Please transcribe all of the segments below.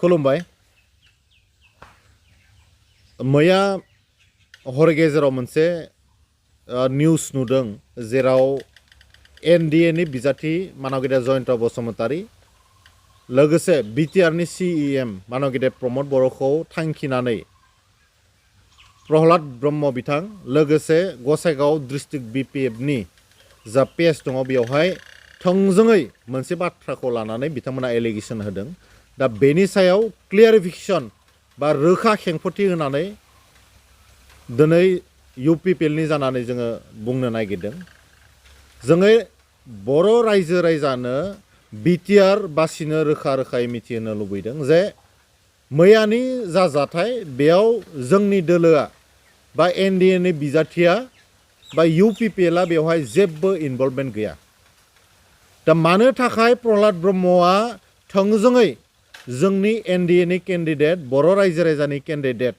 खुलुमबाय मैया हर गेजेराव मोनसे निउस नुदों जेराव एनडिए नि बिजाथि मानगिदा जयन्त बसुमतारी लोगोसे बिटिआर नि सीएम मानगिदा प्रमद बर'खौ थांखिनानै प्रहलाद ब्रह्म बिथां लोगोसे गसाइगाव डिस्ट्रिक्ट बीपीएफ नि जा पेज दङ बेवहाय थोंजोङै मोनसे बाथ्राखौ लानानै बिथांमोना एलिगेशन होदों दा बेनि सायाव क्लियारिफिकेशन बा रोखा खेंफोरथि होनानै दिनै UPPL नि जानानै जोङो बुंनो नागिरदों जोङो बर' रायजो राजानो बिटिआर बासिनो रोखा रोखायै मिथिहोनो लुबैदों जे मैयानि जा जाथाय बेयाव जोंनि दोलोआ बा एनडिए नि बिजाथिया बा UPPL आ बेवहाय जेबो इनभल्भमेन्ट गैया दा मानो थाखाय प्रहलाद ब्रह्मआ थोंजोङै जोंनि एनडिए नि कैंडिडेट बर' रायजो राजानि कैंडिडेट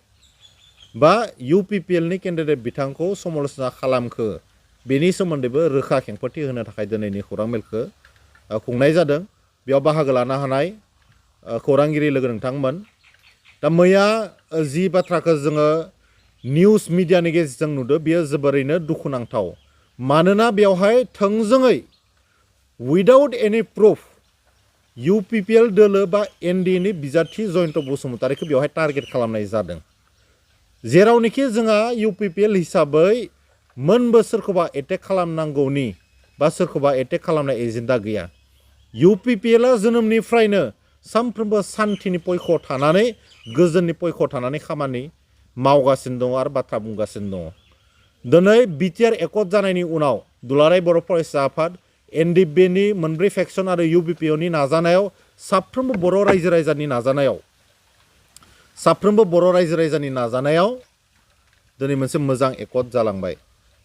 बा UPPL नि कैंडिडेट बिथांखौ समालोचना खालामखो बेनि सोमोन्दैबो रोखा खेंफोरथि होनो थाखाय दिनैनि खौरां मेलखौ खुंनाय जादों बेयाव बाहागो लानो हानाय खौरांगिरि लोगो नोंथांमोन दा मैया जि बाथ्राखौ जोङो निउस मिडियानि गेजेरजों नुदों बेयो जोबोरैनो दुखुनांथाव मानोना बेवहाय थोंजोङै विदाउट एनी प्रुफ UPPL दोलो बा एनडिए नि बिजाथि जयन्त बसुमतारीखौ बेवहाय टारगेट खालामनाय जादों जेरावनोखि जोंहा UPPL हिसाबै मोनबो सोरखौबा एटेक खालामनांगौनि बा सोरखौबा एटेक खालामनाय एजेन्डा गैया UPPL आ जोनोमनिफ्रायनो सानफ्रोमबो सान्थिनि पयख' थानानै गोजोननि पयख' थानानै खामानि मावगासिनो दङ आरो बाथ्रा बुंगासिनो दङ दिनै बिटिआर एकट जानायनि उनाव दुलाराय बर' फरायसा आफाद एनडिए नि मोनब्रै फेक्सन आरो UPPL नि नाजानायाव साफ्रोमबो बर' रायजो रायजानि नाजानायाव दिनै मोनसे मोजां एकट जालांबाय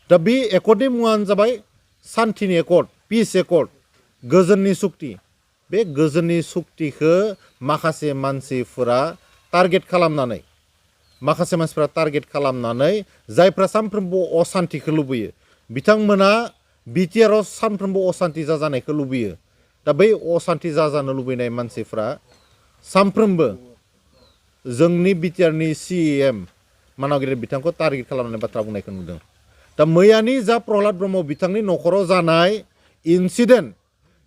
दा बे एकटनि मुङानो जाबाय सान्थिनि एकट पिस एकट गोजोननि सुक्ति बे गोजोननि सुक्तिखौ माखासे मानसिफोरा टारगेट खालामनानै जायफ्रा सानफ्रोमबो अशान्तिखौ लुबैयो बिथांमोना बिटिआरआव सानफ्रोमबो अशान्ति जाजानायखौ लुबैयो दा बै अशान्ति जाजानो लुबैनाय मानसिफ्रा सानफ्रोमबो जोंनि बिटिआरनि सीएम मानगिदा बिथांखौ टारगेट खालामनानै बाथ्रा बुंनायखौ नुदों दा मैयानि जा प्रहलाद ब्रह्म बिथांनि न'खराव जानाय इनसिडेन्ट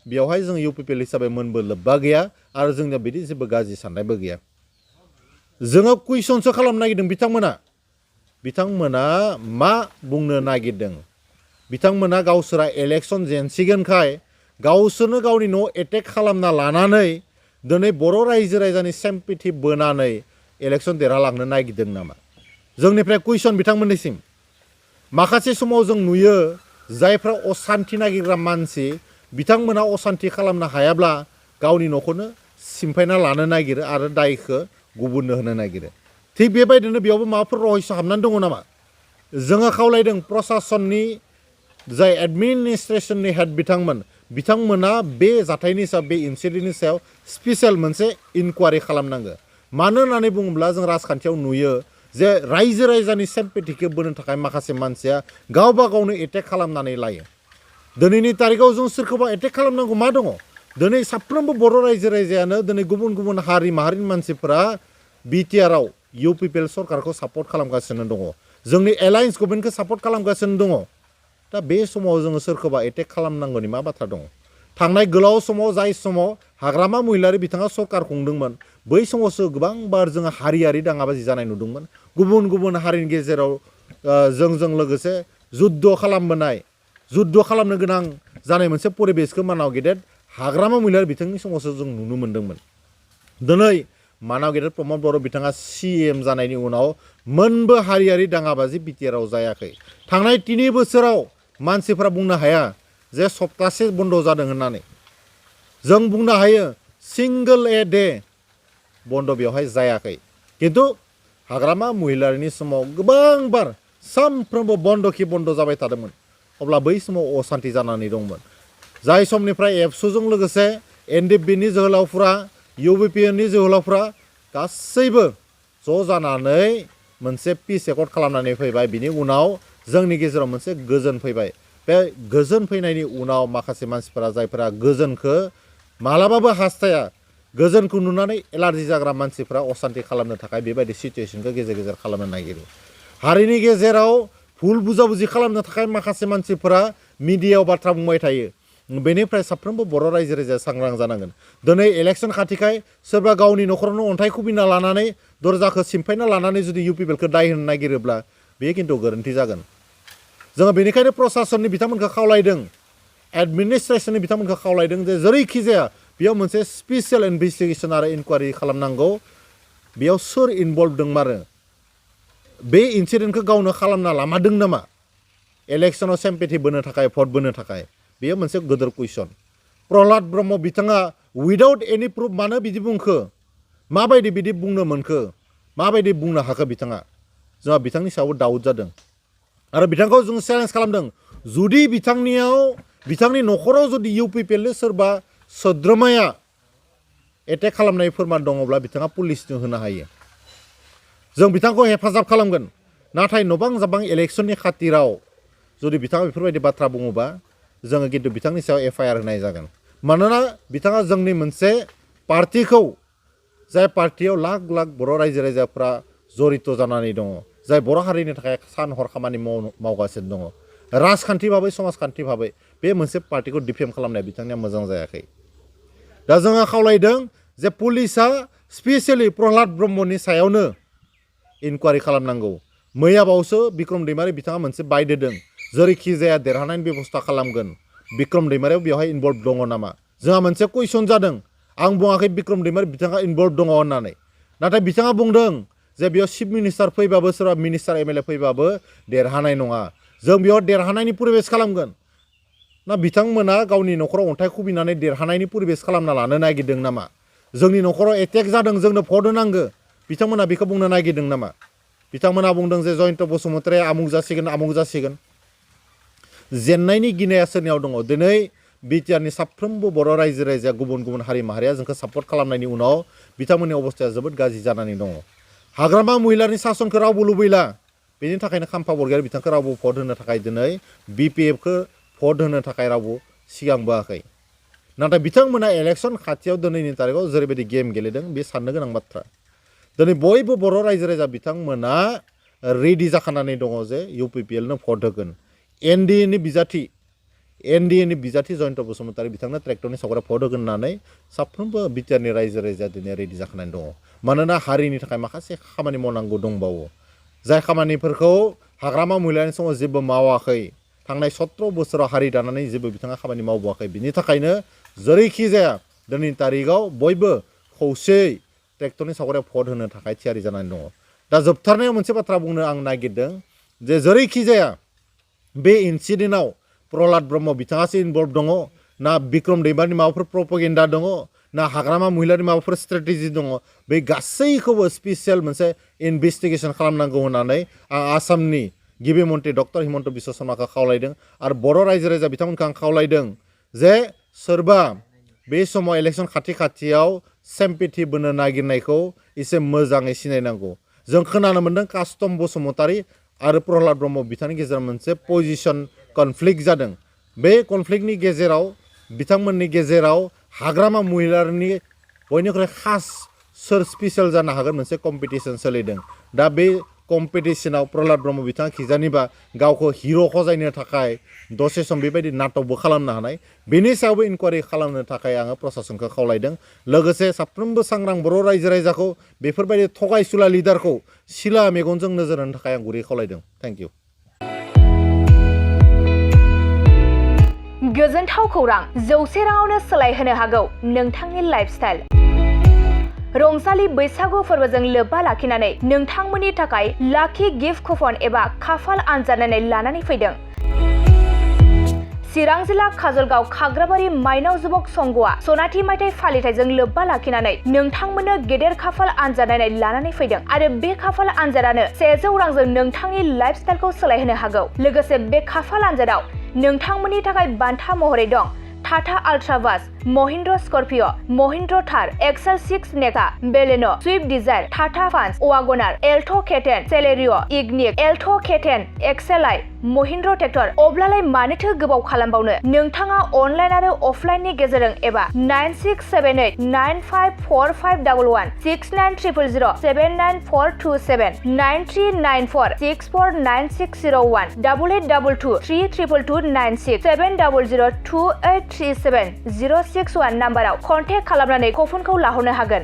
बेवहाय जों UPPL हिसाबै मोनबो लोब्बा गैया आरो जोंनिया बिदि जेबो गाज्रि साननायबो गैया जोङो कुइसनसो खालामनो नागिरदों बिथांमोना मा बुंनो नागिरदों बिथांमोना गावसोरा इलेक्शन जेनसिगोनखाय गावसोरनो गावनि न'आव एटेक खालामना लानानै दिनै बर' रायजो राजानि सेम्पेथि बोनानै इलेक्शन देरहालांनो नागिरदों नामा जोंनिफ्राय कुइसन बिथांमोननिसिम माखासे समाव जों नुयो जायफ्रा अशान्ति नागिरग्रा मानसि बिथांमोना अशान्ति खालामनो हायाब्ला गावनि न'खौनो सिमफायना लानो नागिरो आरो दायखौ गुबुननो होनो नागिरो थिग बेबायदिनो बेयावबो माबाफोर रहस्य हाबनानै दङ नामा जोङो खावलायदों प्रशासननि जाय एडमिनिस्ट्रेशननि हेड बिथांमोना बे जाथायनि सायाव बे इनसिडेन्टनि सायाव स्पेसियेल मोनसे इनकुवारि खालामनांगौ मानो होननानै बुङोब्ला जों राजखान्थियाव नुयो जे रायजो राजानि सेम्पेथिखौ बोनो थाखाय माखासे मानसिया गावबा गावनो एटेक खालामनानै लायो दिनैनि तारिखाव जों सोरखौबा एटेक खालामनांगौ मा दङ दिनै साफ्रोमबो बर' रायजो राजायानो दिनै गुबुन गुबुन हारि माहारिनि मानसिफोरा बिटिआरआव UPPL सरकारखौ सापर्ट खालामगासिनो दङ जोंनि एलायन्स गभर्नमेन्टखौ सापर्ट खालामगासिनो दङ दा बे समाव जोङो सोरखौबा एटेक खालामनांगौनि मा बाथ्रा दङ थांनाय गोलाव समाव जाय समाव हाग्रामा महिलारि बिथाङा सरकार खुंदोंमोन बै समावसो गोबांबार जोङो हारियारि दाङाबाजि जानाय नुदोंमोन गुबुन गुबुन हारिनि गेजेराव जोंजों लोगोसे जुद्ध खालामनो गोनां जानाय मोनसे परिबेसखौ मानाव गेदेर हाग्रामा महिलारि बिथांनि समावसो जों नुनो मोन्दोंमोन दिनै मानाव गेदेर प्रमद बर' बिथाङा सीएम जानायनि उनाव मोनबो हारियारि दाङाबाजि बिटिआरआव जायाखै थांनाय 3 बोसोराव मानसिफ्रा बुंनो हाया जे सप्तासे बन्द जादों होननानै जों बुंनो हायो सिंगल ए डे बन्द बेवहाय जायाखै किन्तु हाग्रामा महिलारिनि समाव गोबांबार सानफ्रोमबो बन्द जाबाय थादोंमोन अब्ला बै समाव अशान्ति जानानै दंमोन जाय समनिफ्राय एबसुजों लोगोसे एनडिए नि जोहोलावफ्रा UPPL नि जोहोलावफ्रा गासैबो ज' जानानै मोनसे पिस एकट खालामनानै फैबाय बिनि उनाव जोंनि गेजेराव मोनसे गोजोन फैबाय बे गोजोन फैनायनि उनाव माखासे मानसिफोरा जायफोरा गोजोनखौ मालाबाबो हास्थाया गोजोनखौ नुनानै एलार्जि जाग्रा मानसिफ्रा असान्ति खालामनो थाखाय बेबायदि सिचुवेसनखौ गेजेर गेजेर खालामनो नागिरो हारिनि गेजेराव भुल बुजाबुजि खालामनो थाखाय माखासे मानसिफोरा मिडियायाव बाथ्रा बुंबाय थायो बेनिफ्राय साफ्रोमबो बर' रायजो राजाया सांग्रां जानांगोन दिनै इलेक्सन खाथिखाय सोरबा गावनि न'खरावनो अन्थाइ खुबैना लानानै दरजाखौ सिमफायना लानानै जुदि इउ पिपिएलखौ दाय होनो नागिरोब्ला बेयो खिन्थु गोरोन्थि जागोन जोङो बेनिखायनो प्रशासननि बिथांमोनखौ खावलायदों एडमिनिस्ट्रेसननि बिथांमोनखौ खावलायदों जे जेरैखि जाया बेयाव मोनसे स्पेसियेल इनभेस्टिगेसन आरो इनकुवारि खालामनांगौ बेयाव सोर इनभल्भ दंमारो बे इन्सिडेन्टखौ गावनो खालामना लामारदों नामा इलेक्सनाव सेम्पेथि बोनो थाखाय भट बोनो थाखाय बेयो मोनसे गोदोर कुइसन प्रहलाद ब्रह्म बिथाङा उइदाउट एनि प्रुफ मानो बिदि बुंखो माबायदि बिदि बुंनो मोनखो माबायदि बुंनो हाखो बिथाङा जोंहा बिथांनि सायाव दाउट जादों आरो बिथांखौ जों चेलेन्ज खालामदों जुदि बिथांनि न'खराव जुदि इउ पिपिएलनि सोरबा सोद्रोमाया एटेक खालामनाय फोरमान दङब्ला बिथाङा पुलिसनो होनो हायो जों बिथांखौ हेफाजाब खालामगोन नाथाय नबां जाबां इलेक्सननि खाथिराव जुदि बिथाङा बेफोरबायदि बाथ्रा बुङोबा जोङो खिन्थु बिथांनि सायाव एफआइआर होनाय जागोन मानोना बिथाङा जोंनि मोनसे पार्टिखौ जाय पार्टियाव लाख लाख बर' रायजो राजाफ्रा जरित जानानै दङ जाय बर' हारिनि थाखाय सान हर खामानि मावगासिनो दङ राजखान्थि भाबै समाजखान्थि भाबै बे मोनसे पार्टिखौ डिफेम खालामनाया बिथांनिया मोजां जायाखै दा जोङो खावलायदों जे पुलिसा स्पेसियेलि प्रहलाद ब्रह्मनि सायावनो इनकुवारि खालामनांगौ मैयाबावसो बिक्रम दैमारि बिथाङा मोनसे बाइट होदों जेरैखि जाया देरहानायनि बेबस्था खालामगोन बिक्रम दैमारियाव बेवहाय इनभल्भ दङ नामा जोंहा मोनसे कुइसन जादों आं बुङाखै बिक्रम दैमारि बिथाङा इनभल्भ दङ होननानै नाथाय बिथाङा बुंदों जे बेयाव चिफ मिनिस्टार फैबाबो सोरबा मिनिस्टार एमएलए फैबाबो देरहानाय नङा जों बेयाव देरहानायनि परिबेस खालामगोन ना बिथांमोना गावनि न'खराव अन्थाइ खुबैनानै देरहानायनि परिबेस खालामना लानो नागिरदों नामा जोंनि न'खराव एटेक जादों जोंनो भट होनांगौ बिथांमोना बेखौ बुंनो नागिरदों नामा बिथांमोना बुंदों जे जयन्त बसुमतारिया आमुक जासिगोन जेननायनि गिनाया सोरनियाव दङ दिनै बिटिआरनि साफ्रोमबो बर' रायजो राजाया गुबुन गुबुन हारि माहारिया जोंखौ सापर्ट खालामनायनि उनाव बिथांमोननि अबस्थाया जोबोद गाज्रि जानानै दङ हाग्रामा महिलारनि सासनखौ रावबो लुबैला बेनि थाखायनो खाम्फा बरगयारि बिथांखौ रावबो भट होनो थाखाय दिनै बिपिएफखौ भट होनो थाखाय रावबो सिगांबोआखै नाथाय बिथांमोना इलेक्सन खाथियाव दिनैनि तारिखआव जेरैबायदि गेम गेलेदों बे साननो गोनां बाथ्रा दिनै बयबो बर' रायजो राजा बिथांमोना रेडि जाखानानै दङ जे इउ पिपिएलनो भट होगोन एनडिएनि बिजाथि जयन्त बसुमतारि बिथांनो ट्रेक्टरनि सावगारियाव भट होगोन होननानै साफ्रोमबो बिटिआरनि रायजो राजाया दिनै रेडि जाखानानै दङ मानोना हारिनि थाखाय माखासे खामानि मावनांगौ दंबावो जाय खामानिफोरखौ हाग्रामा महिलानि समाव जेबो मावाखै थांनाय 17 बोसोराव हारि दानानै जेबो बिथाङा खामानि मावबोआखै बिनि थाखायनो जेरैखि जाया दिनैनि तारिखआव बयबो खौसेयै ट्रेक्टरनि सावगारियाव भट होनो थाखाय थियारि जानानै दङ दा जोबथारनायाव मोनसे बाथ्रा बुंनो आं नागिरदों जे जेरैखि जाया बे इन्सिडेन्टआव प्रहलाद ब्रह्म बिथाङासो इनभल्भ दङ ना बिक्रम दैमारिनि माबाफोर प्रपगेन्डा दङ ना हाग्रामा महिलानि माबाफोर स्ट्रेटेजि दङ बे गासैखौबो स्पेसियेल मोनसे इनभेस्टिगेसन खालामनांगौ होननानै आं आसामनि गिबि मन्त्रि डक्टर हिमन्त बिश्व शर्माखौ खावलायदों आरो बर' रायजो राजा बिथांमोनखौ आं खावलायदों जे सोरबा बे समाव इलेक्सन खाथियाव सेम्पेथि बोनो नागिरनायखौ एसे मोजाङै सिनायनांगौ जों खोनानो मोन्दों कास्टम बसुमतारि आरो प्रहलाद ब्रह्म बिथांनि गेजेराव मोनसे पजिशन कनफ्लिक्ट जादों बे कनफ्लिक्टनि गेजेराव बिथांमोननि गेजेराव हाग्रामा महिलारनि बयनिख्रुइ खास सोर स्पेसियेल जानो हागोन मोनसे कम्पिटिसन सोलिदों दा बे कम्पिटिशनाव प्रहलाद ब्रह्म बिथाङा खिजानिबा गावखौ हिर' खजायनो थाखाय दसे सम बेबायदि नाटकबो खालामनो हानाय बेनि सायावबो इनकुवारि खालामनो थाखाय आङो प्रशासनखौ खावलायदों लोगोसे साफ्रोमबो सांग्रां बर' रायजो राजाखौ बेफोरबायदि थगायसुला लिडारखौ सिला मेगनजों नोजोर होनो थाखाय आं गुरै खावलायदों थेंक इउ गोजोनथाव खौरां 100 राङावनो सोलायहोनो हागौ नोंथांनि लाइफस्टाइल रंजालि बैसागु फोरबोजों लोब्बा लाखिनानै नोंथांमोननि थाखाय लाखि गिफ्ट कुपन एबा खाफाल आनजाद नायनाय लानानै फैदों चिरां जिल्ला काजलगाव खाग्राबारि माइनाव जुबक संघआ सनाथि मायथाइ फालिथायजों लोब्बा लाखिनानै नोंथांमोननो गेदेर खाफाल आनजाद नायनाय लानानै फैदों आरो बे खाफाल आनजादानो 100 रांजों नोंथांनि लाइफस्टाइलखौ सोलायहोनो हागौ लोगोसे बे खाफाल आनजादाव नोंथांमोननि थाखाय बान्था महरै दं Tata Ultra bus, Mahindra Scorpio, Mahindra Thar, XL 6 नेका, Baleno', Swift Dzire, Tata Punch, WagonR, Alto' K ten, Celerio', Ignis, Alto' K ten, एक्सेलाइ, महिन्द्र ट्रेक्टर। अब्लालाय मानोथो गोबाव खालामबावनो? नोंथाङा अनलाइन आरो अफलाइननि गेजेरजों एबा 9678954511 6900079427 9394649601 8822232296 7002837 061 नाम्बाराव कन्टेक्ट खालामनानै कुपनखौ लाहरनो हागोन।